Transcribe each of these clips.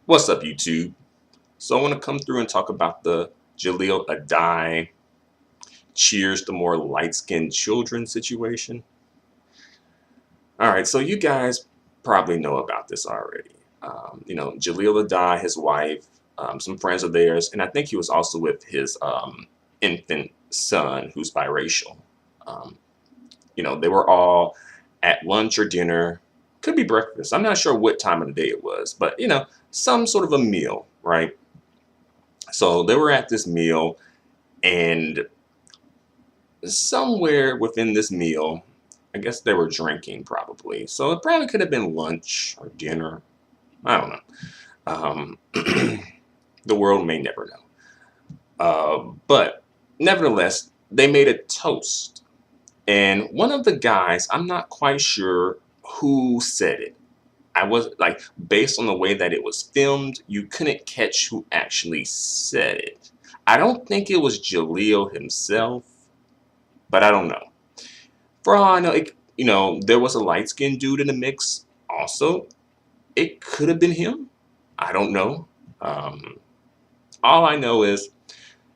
What's up, YouTube? So I want to come through and talk about the Jahleel Addae cheers to more light-skinned children situation. All right, so you guys probably know about this already. Jahleel Addae, his wife, some friends of theirs, and I think he was also with his infant son, who's biracial. Um, they were all at lunch or dinner, could be breakfast. I'm not sure what time of the day it was, but some sort of a meal, right? So they were at this meal, and somewhere within this meal, I guess they were drinking probably. So it probably could have been lunch or dinner. I don't know. Um, the world may never know. But nevertheless, they made a toast. And one of the guys, I'm not quite sure who said it. I was like, based on the way that it was filmed, you couldn't catch who actually said it. I don't think it was Jahleel himself, but I don't know. For all I know, there was a light skinned dude in the mix also. It could have been him. I don't know. Um, all I know is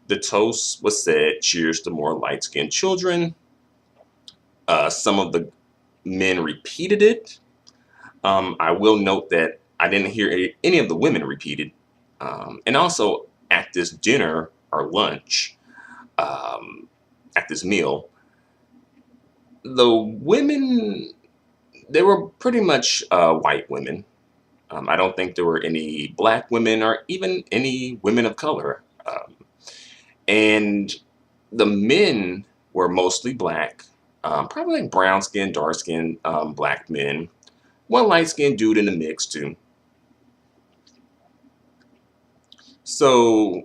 the toast was said, cheers to more light skinned children. Some of the men repeated it. I will note that I didn't hear any of the women repeated. And also at this dinner or lunch, um, at this meal, the women, they were pretty much white women. I don't think there were any black women or even any women of color. And the men were mostly black, probably like brown skin, dark skin, black men. One light skinned dude in the mix, too. So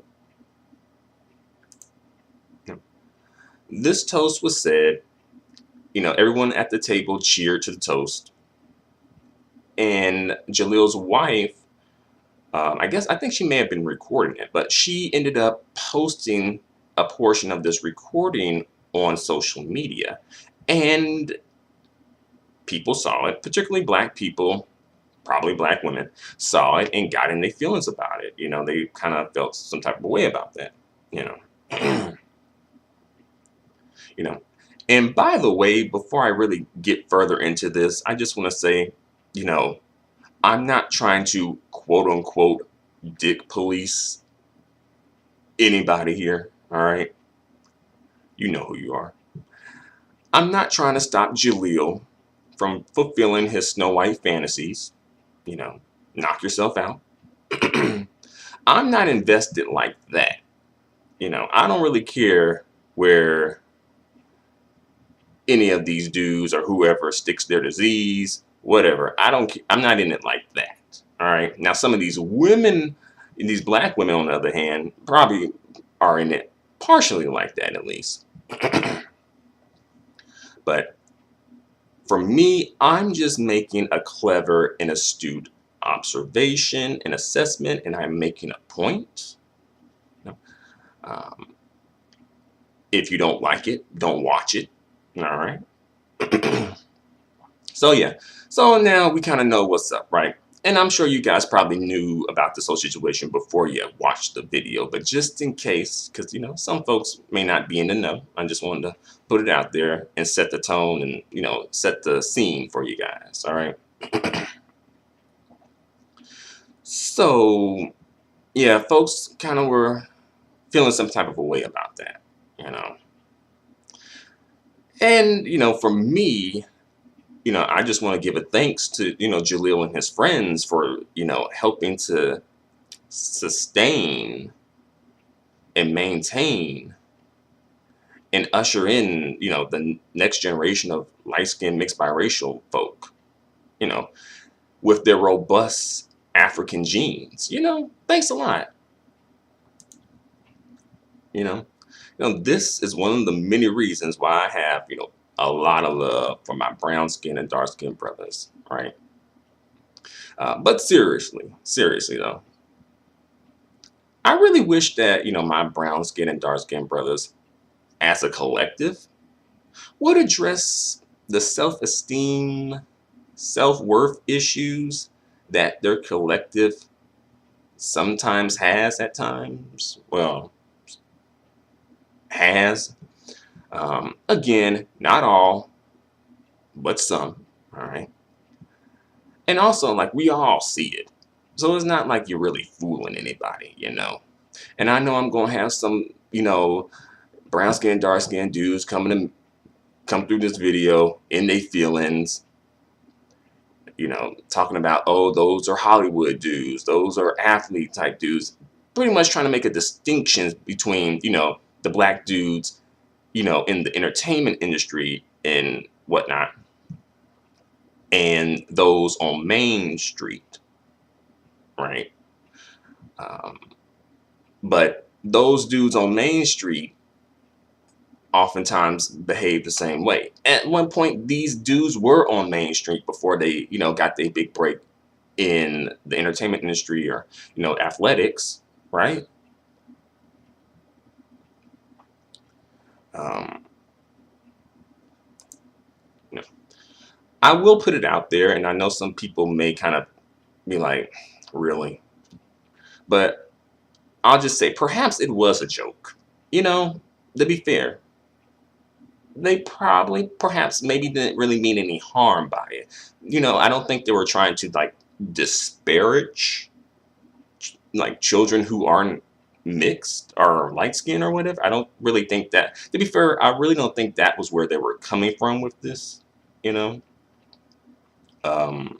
this toast was said. Everyone at the table cheered to the toast. And Jaleel's wife, I think she may have been recording it, but she ended up posting a portion of this recording on social media. And people saw it, particularly black people, probably black women, saw it and got in their feelings about it. They kind of felt some type of way about that, you know. you know. And by the way, before I really get further into this, I just want to say, you know, I'm not trying to quote unquote dick police anybody here, all right? You know who you are. I'm not trying to stop Jahleel from fulfilling his Snow White fantasies. You know, knock yourself out. I'm not invested like that. I don't really care where any of these dudes or whoever sticks their disease, whatever. I'm not in it like that. All right. Now, some of these women, these black women, on the other hand, probably are in it partially like that, at least. But for me, I'm just making a clever and astute observation and assessment, and I'm making a point. Um, if you don't like it, don't watch it. All right. So yeah, so now we kind of know what's up, right? And I'm sure you guys probably knew about this whole situation before you watched the video, but just in case, because some folks may not be in the know, I just wanted to put it out there and set the tone and set the scene for you guys. All right. So yeah, folks kind of were feeling some type of a way about that, and for me, I just want to give a thanks to, Jahleel and his friends for, helping to sustain and maintain and usher in, the next generation of light-skinned mixed biracial folk, you know, with their robust African genes. Thanks a lot. You know, this is one of the many reasons why I have, a lot of love for my brown skin and dark skin brothers, right? But seriously though, I really wish that, my brown skin and dark skin brothers as a collective would address the self-esteem, self-worth issues that their collective sometimes has at times. Well, has. Again, not all, but some. All right. And also, like, we all see it. So it's not like you're really fooling anybody, you know. And I know I'm gonna have some, brown skin, dark skin dudes come through this video in their feelings, talking about, oh, those are Hollywood dudes, those are athlete type dudes, pretty much trying to make a distinction between, the black dudes, in the entertainment industry and whatnot, and those on Main Street, right? Um, but those dudes on Main Street oftentimes behave the same way. At one point, these dudes were on Main Street before they, got their big break in the entertainment industry or, athletics, right? Um, you know, I will put it out there, and I know some people may kind of be like, really? But I'll just say, perhaps it was a joke. To be fair, they probably, perhaps, maybe didn't really mean any harm by it. I don't think they were trying to like disparage like children who aren't mixed or light skinned or whatever. I don't really think that. To be fair, I really don't think that was where they were coming from with this. You know, um,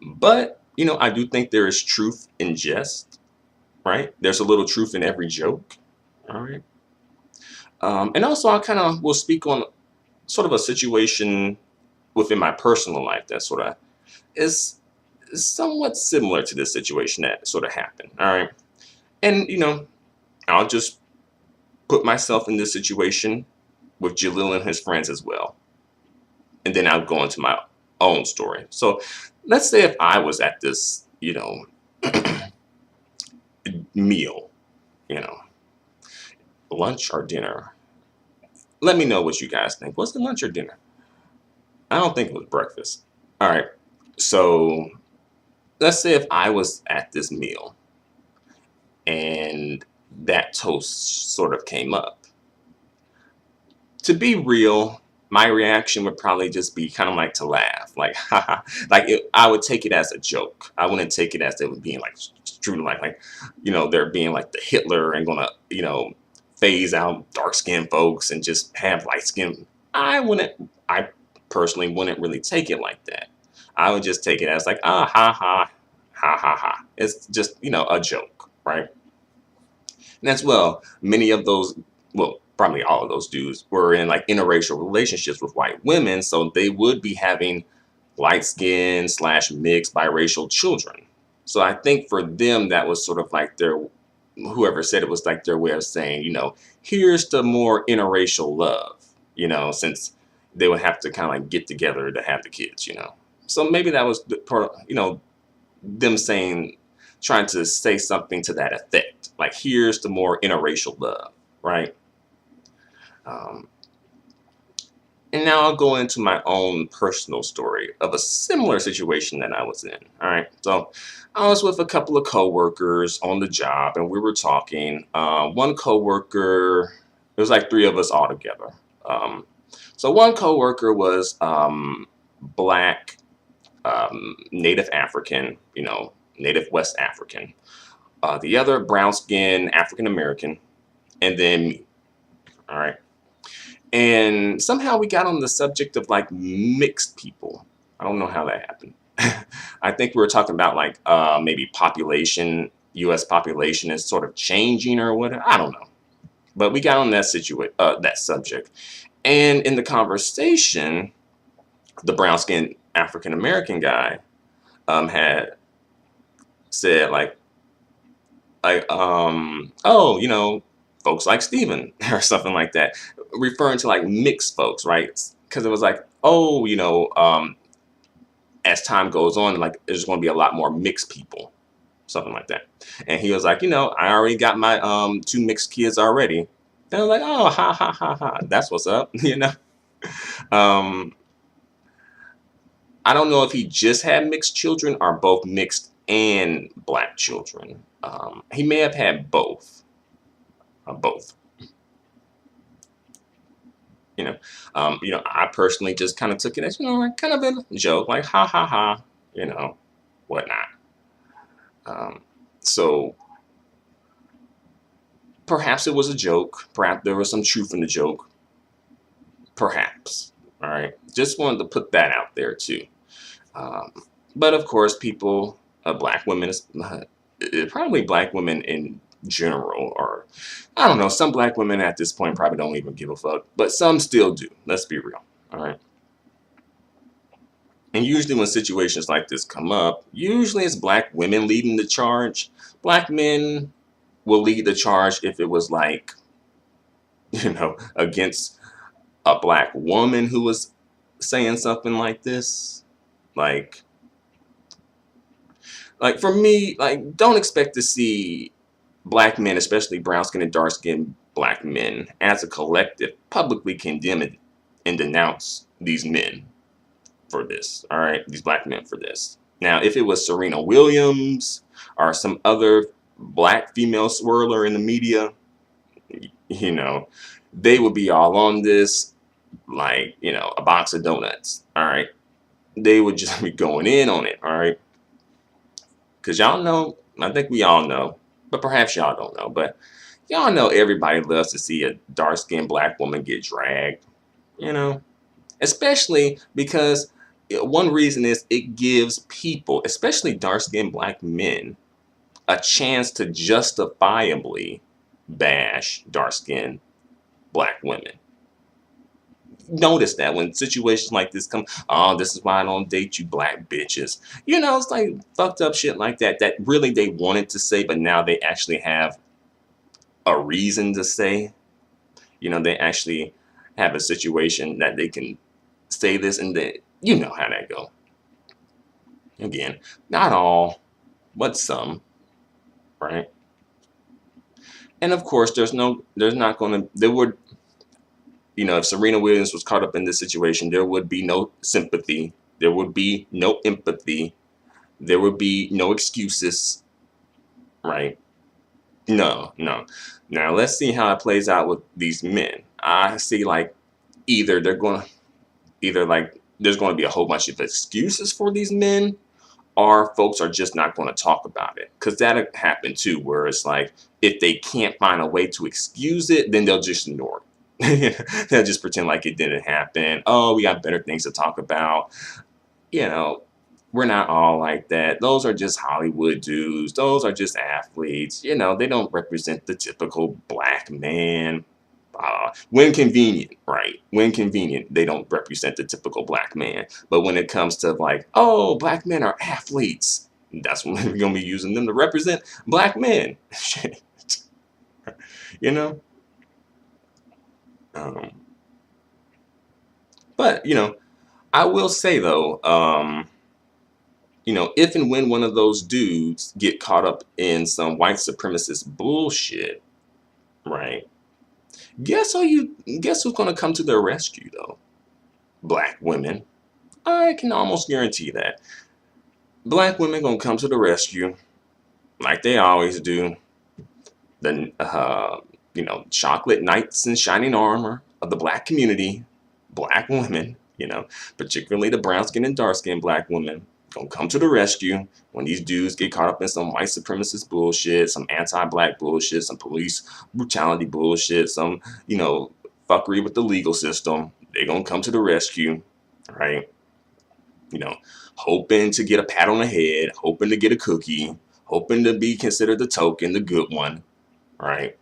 but I do think there is truth in jest. Right? There's a little truth in every joke. All right. And also, I kind of will speak on sort of a situation within my personal life that sort of is somewhat similar to this situation that sort of happened. All right. And, I'll just put myself in this situation with Jahleel and his friends as well. And then I'll go into my own story. So let's say if I was at this, meal, you know, lunch or dinner. Let me know what you guys think. Was it lunch or dinner? I don't think it was breakfast. All right. So let's say if I was at this meal and that toast sort of came up. To be real, my reaction would probably just be kind of like to laugh, like, haha, I would take it as a joke. I wouldn't take it as they were being like true, like, they're being like the Hitler and gonna, phase out dark skinned folks and just have light skin. I personally wouldn't really take it like that. I would just take it as like, ah, ha, ha, ha, ha, ha. It's just, a joke, right? And as well, many of those, well, probably all of those dudes were in like interracial relationships with white women, so they would be having light skin / mixed biracial children. So I think for them that was sort of like their, whoever said it was like their way of saying, here's the more interracial love, since they would have to kind of like get together to have the kids. So maybe that was the part, them saying, trying to say something to that effect. Like, here's the more interracial love, right? Um, and now I'll go into my own personal story of a similar situation that I was in. All right. So I was with a couple of coworkers on the job, and we were talking. One coworker, it was like three of us all together. So one coworker was black, Native African, Native West African. The other brown skin African American, and then me. All right. And somehow we got on the subject of like mixed people. I don't know how that happened. I think we were talking about like maybe population, U.S. population is sort of changing or whatever. I don't know. But we got on that subject. And in the conversation, the brown skinned African American guy had said oh, folks like Steven or something like that, referring to like mixed folks, right? Because it was like, oh, as time goes on, like there's going to be a lot more mixed people, something like that. And he was like, I already got my 2 mixed kids already. And I was like, oh, ha ha ha ha, that's what's up, um, I don't know if he just had mixed children or both mixed and black children. He may have had both. Both. You know, I personally just kind of took it as, like kind of a joke, like ha ha ha, whatnot. So perhaps it was a joke. Perhaps there was some truth in the joke. Perhaps. All right. Just wanted to put that out there too. Um, but of course, people, black women, probably black women in general, or I don't know, some black women at this point probably don't even give a fuck, but some still do. Let's be real. All right. And usually when situations like this come up, usually it's black women leading the charge. Black men will lead the charge if it was like, against a black woman who was saying something like this. Like for me, like don't expect to see black men, especially brown skinned and dark skinned black men, as a collective, publicly condemn and denounce these men for this. All right, these black men for this. Now, if it was Serena Williams or some other black female swirler in the media, they would be all on this like, a box of donuts. All right. They would just be going in on it. All right. Because y'all know, I think we all know, but perhaps y'all don't know, but y'all know everybody loves to see a dark skinned black woman get dragged, especially because one reason is it gives people, especially dark skinned black men, a chance to justifiably bash dark skinned black women. Notice that when situations like this come, oh, this is why I don't date you black bitches. It's like fucked up shit like that really they wanted to say, but now they actually have a reason to say. They actually have a situation that they can say this, and then how that go. Again, not all, but some, right? And of course, there would, if Serena Williams was caught up in this situation, there would be no sympathy. There would be no empathy. There would be no excuses, right? No. Now, let's see how it plays out with these men. I see like either there's going to be a whole bunch of excuses for these men, or folks are just not going to talk about it. Because that happened too, where it's like, if they can't find a way to excuse it, then they'll just ignore it. They'll just pretend like it didn't happen. Oh, we got better things to talk about. We're not all like that. Those are just Hollywood dudes. Those are just athletes. They don't represent the typical black man. When convenient, right? When convenient, they don't represent the typical black man. But when it comes to like, oh, black men are athletes, that's when we're going to be using them to represent black men. But, I will say though, if and when one of those dudes get caught up in some white supremacist bullshit, right? Guess who's gonna come to their rescue though? Black women. I can almost guarantee that. Black women gonna come to the rescue, like they always do. The chocolate knights in shining armor of the black community, black women, particularly the brown skin and dark skin black women, gonna come to the rescue when these dudes get caught up in some white supremacist bullshit, some anti-black bullshit, some police brutality bullshit, some, fuckery with the legal system. They gonna come to the rescue, right? Hoping to get a pat on the head, hoping to get a cookie, hoping to be considered the token, the good one, right?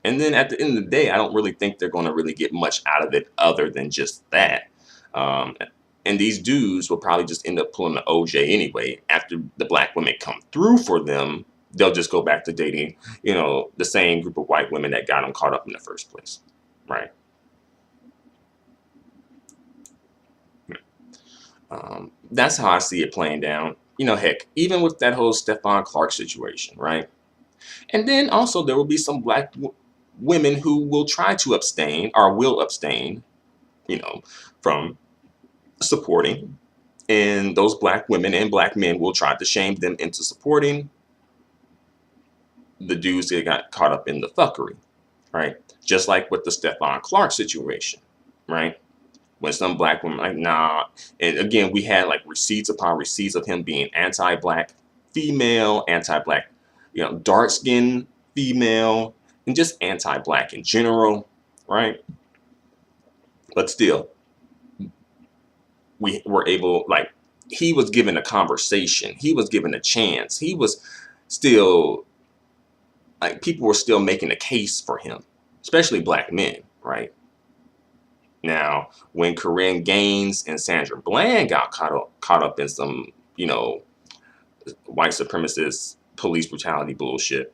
And then at the end of the day, I don't really think they're going to really get much out of it other than just that. And these dudes will probably just end up pulling the OJ anyway. After the black women come through for them, they'll just go back to dating, the same group of white women that got them caught up in the first place, right? That's how I see it playing down. Heck, even with that whole Stephon Clark situation, right? And then also there will be some black women who will try to abstain or will abstain, from supporting And those black women and black men will try to shame them into supporting the dudes that got caught up in the fuckery, right? Just like with the Stephon Clark situation, right? When some black women like, nah. And again, we had like receipts upon receipts of him being anti-black female, anti-black, dark-skinned female, and just anti-black in general, right? But still, we were able, like, he was given a conversation. He was given a chance. He was still, like, people were still making a case for him, especially black men, right? Now, when Corinne Gaines and Sandra Bland got caught up in some, white supremacist police brutality bullshit,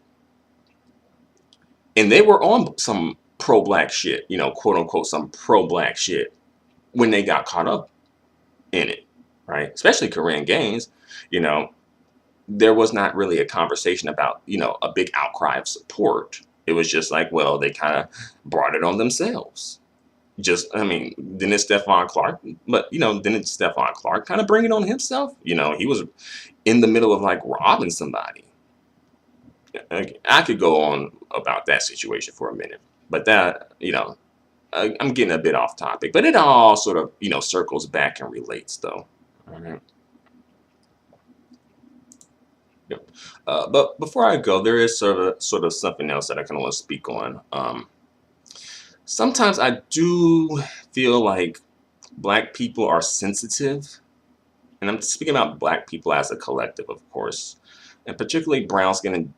and they were on some pro-black shit, quote unquote, some pro-black shit when they got caught up in it, right? Especially Corinne Gaines, you know, there was not really a conversation about, a big outcry of support. It was just like, well, they kind of brought it on themselves. Didn't Stephon Clark, but, didn't Stephon Clark kind of bring it on himself? He was in the middle of like robbing somebody. I could go on about that situation for a minute, but that, I'm getting a bit off topic, but it all sort of, circles back and relates though. All right. Yep. But before I go, there is sort of something else that I kind of want to speak on. Sometimes I do feel like black people are sensitive, and I'm speaking about black people as a collective, of course, and particularly brown skin and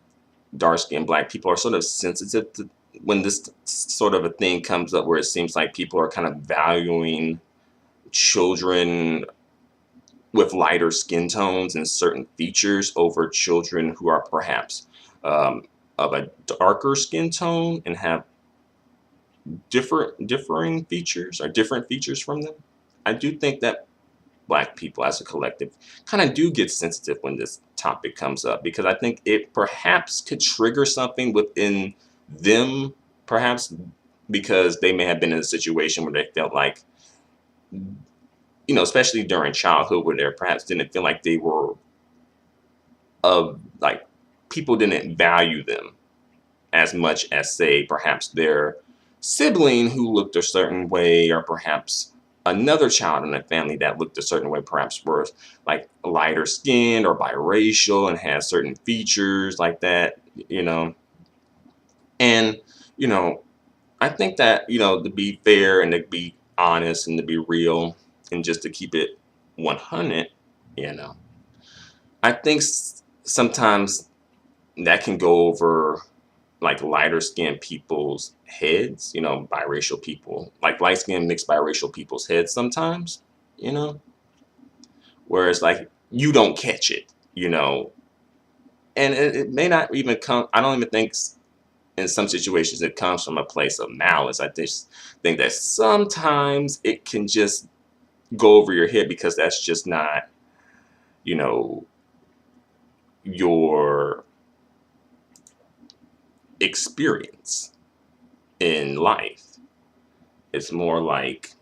dark skinned black people are sort of sensitive to when this sort of a thing comes up where it seems like people are kind of valuing children with lighter skin tones and certain features over children who are perhaps of a darker skin tone and have differing features or different features from them. I do think that black people as a collective kind of do get sensitive when this topic comes up, because I think it perhaps could trigger something within them, perhaps because they may have been in a situation where they felt like, especially during childhood, where they perhaps didn't feel like they were like people didn't value them as much as, say, perhaps their sibling who looked a certain way, or perhaps another child in a family that looked a certain way, perhaps were like lighter skinned or biracial and had certain features like that, And, I think that, to be fair and to be honest and to be real and just to keep it 100, I think sometimes that can go over like lighter skinned people's heads, biracial people, like light skinned mixed biracial people's heads sometimes, whereas like you don't catch it, and it may not even come, I don't even think in some situations it comes from a place of malice. I just think that sometimes it can just go over your head because that's just not, your experience in life. It's more like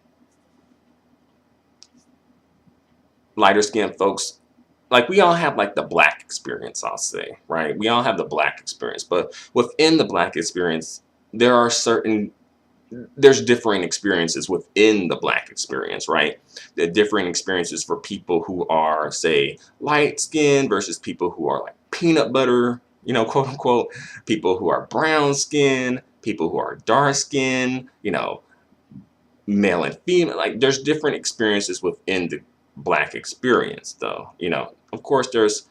lighter skinned folks, like we all have like the black experience, I'll say, right? We all have the black experience, but within the black experience, there's differing experiences within the black experience, right? The differing experiences for people who are, say, light skinned versus people who are like peanut butter, quote unquote, people who are brown skinned, people who are dark skinned, male and female. Like there's different experiences within the black experience though. Of course there's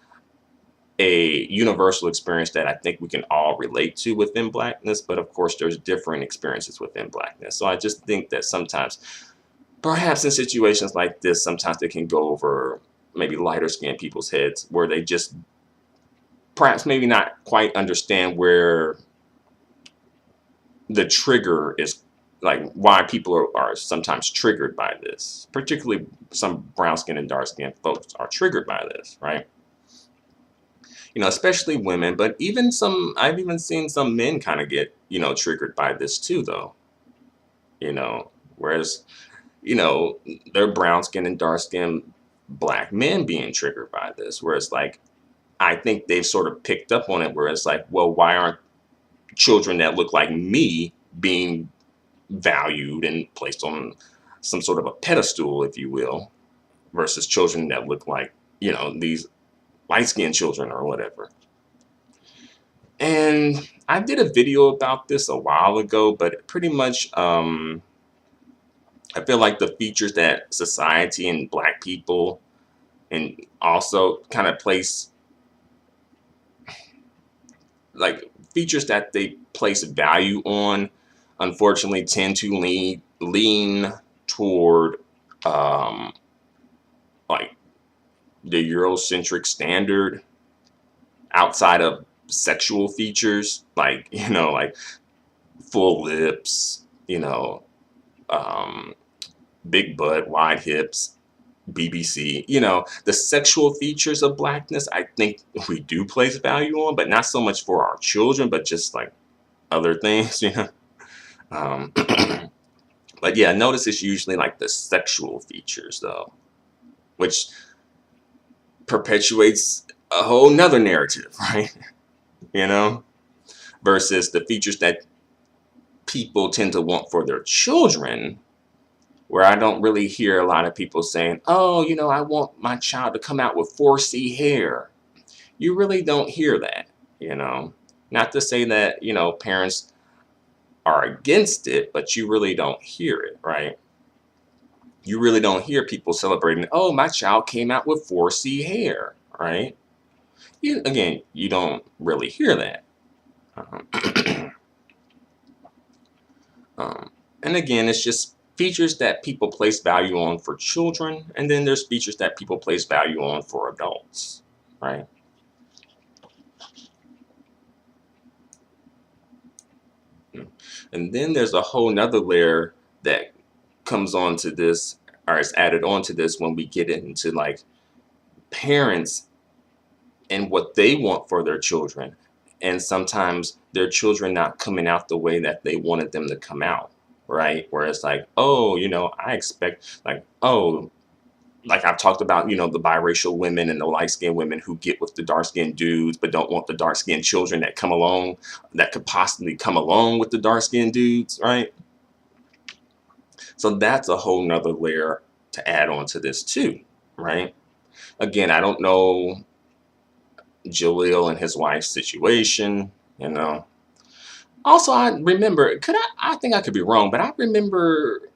a universal experience that I think we can all relate to within blackness, but of course there's different experiences within blackness. So I just think that sometimes, perhaps in situations like this, sometimes they can go over maybe lighter skinned people's heads where they just perhaps maybe not quite understand where the trigger is, like why people are sometimes triggered by this. Particularly some brown skin and dark skin folks are triggered by this, right? Especially women, but I've even seen some men kind of get, triggered by this too, though. Whereas, they're brown skin and dark skin, black men being triggered by this, where it's like, I think they've sort of picked up on it, where it's like, well, why aren't children that look like me being valued and placed on some sort of a pedestal, if you will, versus children that look like, these light-skinned children or whatever. And I did a video about this a while ago, but pretty much I feel like the features that society and black people and also kind of place, like features that they place value on, unfortunately tend to lean toward like the Eurocentric standard outside of sexual features, like, like full lips, um, big butt, wide hips, BBC, the sexual features of blackness, I think we do place value on, but not so much for our children, but just like other things, Um, but yeah, notice it's usually like the sexual features though, which perpetuates a whole nother narrative, right? you know, versus the features that people tend to want for their children, where I don't really hear a lot of people saying, oh, I want my child to come out with 4C hair. You really don't hear that, Not to say that, parents are against it, but you really don't hear it, right? You really don't hear people celebrating, oh, my child came out with 4C hair, right? Again, you don't really hear that. Um, and again, it's just features that people place value on for children, and then there's features that people place value on for adults, right? And then there's a whole nother layer that comes onto this, or is added onto this when we get into like parents and what they want for their children, and sometimes their children not coming out the way that they wanted them to come out, right? Where it's like, oh, I expect, like, oh, like I've talked about, the biracial women and the light-skinned women who get with the dark-skinned dudes but don't want the dark-skinned children that come along, that could possibly come along with the dark-skinned dudes, right? So that's a whole nother layer to add on to this too, right? Again, I don't know Jahleel and his wife's situation. Also, I remember, I think I could be wrong, but I remember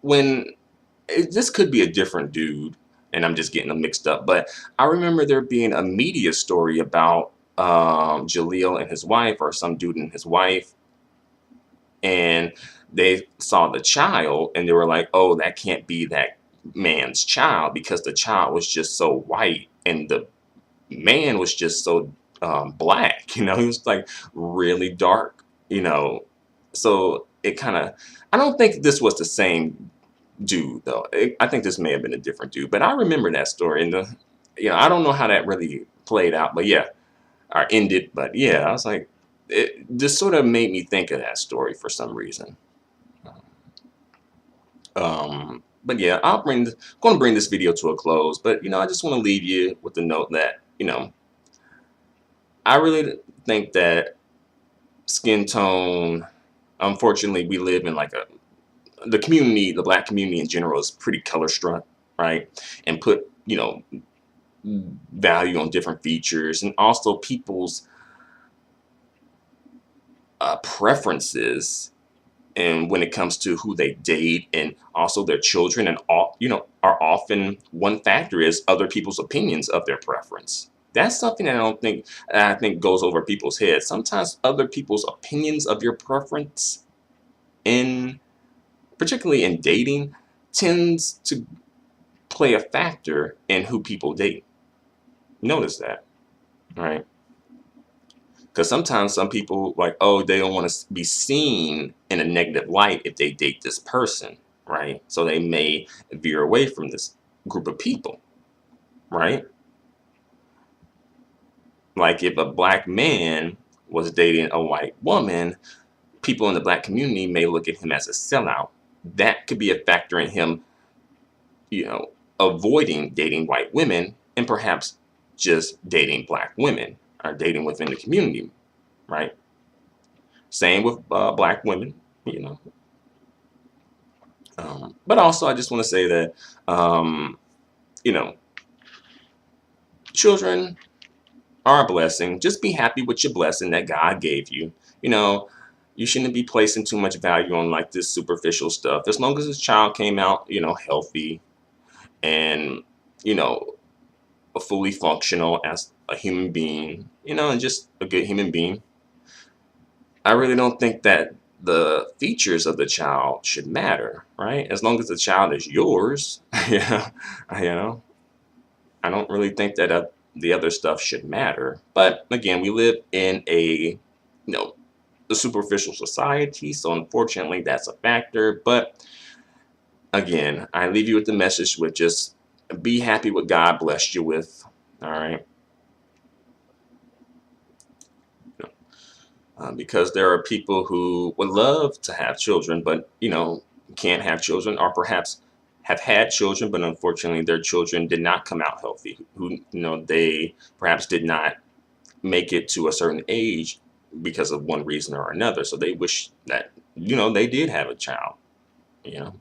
when, this could be a different dude, and I'm just getting them mixed up, but I remember there being a media story about Jahleel and his wife, or some dude and his wife, and they saw the child and they were like, oh, that can't be that man's child, because the child was just so white and the man was just so black, he was like really dark, so it kind of, I don't think this was the same dude though. I think this may have been a different dude, but I remember that story, and I don't know how that really played out, but yeah, or ended, but yeah, I was like, it just sort of made me think of that story for some reason. But yeah, going to bring this video to a close, but I just want to leave you with the note that I really think that skin tone, unfortunately, we live in like the community, the black community in general is pretty color struck, right? And put, value on different features, and also people's preferences, and when it comes to who they date and also their children, and all, are often, one factor is other people's opinions of their preference. That's something that I think goes over people's heads. Sometimes other people's opinions of your preference, in particularly in dating, tends to play a factor in who people date. Notice that, right? Because sometimes some people, like, oh, they don't want to be seen in a negative light if they date this person, right? So they may veer away from this group of people, right? Like if a black man was dating a white woman, people in the black community may look at him as a sellout. That could be a factor in him, avoiding dating white women and perhaps just dating black women or dating within the community, right? Same with black women, you know. But also, I just want to say that, you know, children are a blessing. Just be happy with your blessing that God gave you. You know, you shouldn't be placing too much value on like this superficial stuff. As long as this child came out, you know, healthy and, you know, fully functional as a human being, you know, and just a good human being, I really don't think that the features of the child should matter, right? As long as the child is yours, yeah, you know, I don't really think that the other stuff should matter. But again, we live in a, you know, a superficial society, so unfortunately that's a factor. But again, I leave you with the message with just be happy what God blessed you with. All right. Because there are people who would love to have children, but you know, can't have children, or perhaps have had children, but unfortunately their children did not come out healthy. Who, you know, they perhaps did not make it to a certain age because of one reason or another. So they wish that, you know, they did have a child, you know.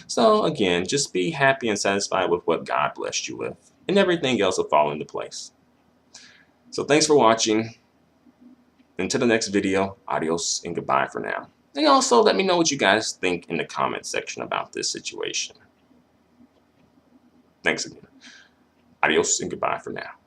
So again, just be happy and satisfied with what God blessed you with, and everything else will fall into place. So thanks for watching. Until the next video, adios and goodbye for now. And also let me know what you guys think in the comment section about this situation. Thanks again. Adios and goodbye for now.